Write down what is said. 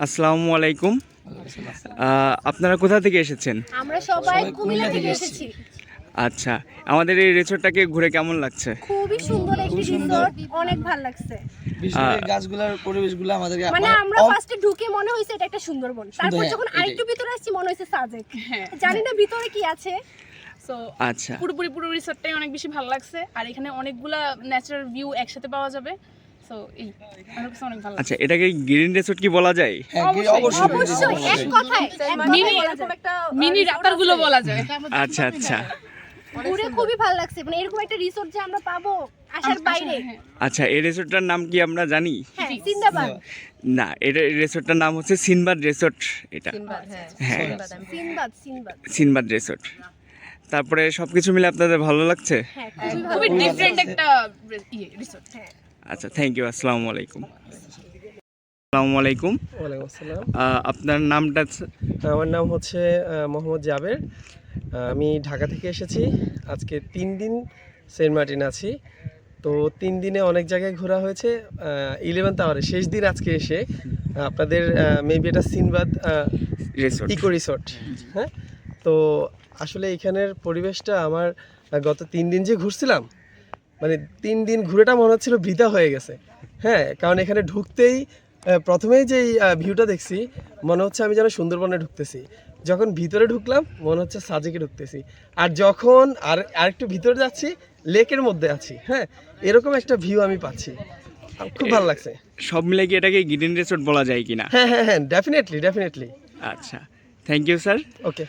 আসসালামু আলাইকুম। আপনারা কোথা থেকে এসেছেন? আমরা সবাই কুমিল্লা থেকে এসেছি। আচ্ছা, আমাদের এই রিসোর্টটাকে ঘুরে কেমন লাগছে? খুবই সুন্দর একটি রিসোর্ট, অনেক ভালো লাগছে। বিশেষ করে গাছগুলোর পরিবেশগুলো আমাদেরকে মানে আমরা ফার্স্টে ঢুকে মনে হয়েছে এটা একটা সুন্দরবন, তারপর যখন আরেকটু ভিতরে আসছি মনে হয়েছে সাজেক। জানি না ভিতরে কি আছে। সো আচ্ছা, পুরো রিসোর্টটাই অনেক বেশি ভালো লাগছে, আর এখানে অনেকগুলা ন্যাচারাল ভিউ একসাথে পাওয়া যাবে। সো এই আমার কাছে অনেক ভালো লাগছে। আচ্ছা, এটাকে গ্রিন রিসোর্ট কি বলা যায়? হ্যাঁ, অবশ্যই, অবশ্যই এক কথায় মিনি মিনি রাতারগুলো বলা যায়। আচ্ছা আচ্ছা ঘুরে খুবই ভালো লাগছে, মানে এরকম একটা রিসোর্ট যে আমরা পাবো আশার বাইরে। আচ্ছা, এই রিসোর্টটার নাম কি আমরা জানি? হ্যাঁ, জিন্দাবাদ। না, এটা রিসোর্টটার নাম হচ্ছে সিনবাদ রিসোর্ট। এটা হ্যাঁ, সিনবাদ সিনবাদ। Sinbad resort. তারপরে সবকিছু মিলে আপনাদের ভালো লাগছে? হ্যাঁ, খুবই ভালো। খুবই ডিফারেন্ট একটা রিসোর্ট। আচ্ছা, থ্যাংক ইউ। আসসালামু আলাইকুম। আসসালামু আলাইকুম। ওয়ালাইকুম আসসালাম। আপনার নামটা? আমার নাম হচ্ছে মোহাম্মদ জাবের। আমি ঢাকা থেকে এসেছি। আজকে 3 দিন সেন্ট মার্টিন আছি। তো 3 দিনে অনেক জায়গায় ঘোরা হয়েছে। 11th আওয়ারে শেষ দিন আজকে এসে আপনাদের মেবি এটা সিনবাদ রিসোর্ট। Eco resort. হ্যাঁ, তো আসলে এখানের পরিবেশটা আমার গত 3 দিন যে ঘুরছিলাম, মানে 3 দিন ঘুরেটা মনে হচ্ছিল বৃথা হয়ে গেছে। হ্যাঁ, কারণ এখানে ঢুকতেই প্রথমেই যেই ভিউটা দেখছি মনে হচ্ছে আমি যেন সুন্দরবনে ঢুকতেছি। যখন ভিতরে ঢুকলাম মনে হচ্ছে সাজেকে ঢুকতেছি। আর যখন আরেকটু ভিতরে যাচ্ছি লেকের মধ্যে আছি। হ্যাঁ, এরকম একটা ভিউ আমি পাচ্ছি, খুব ভালো লাগছে। সব মিলে কি এটাকে গ্রিন রিসোর্ট বলা যায় কিনা? হ্যাঁ হ্যাঁ হ্যাঁ, ডেফিনেটলি। আচ্ছা, থ্যাংক ইউ স্যার। ওকে।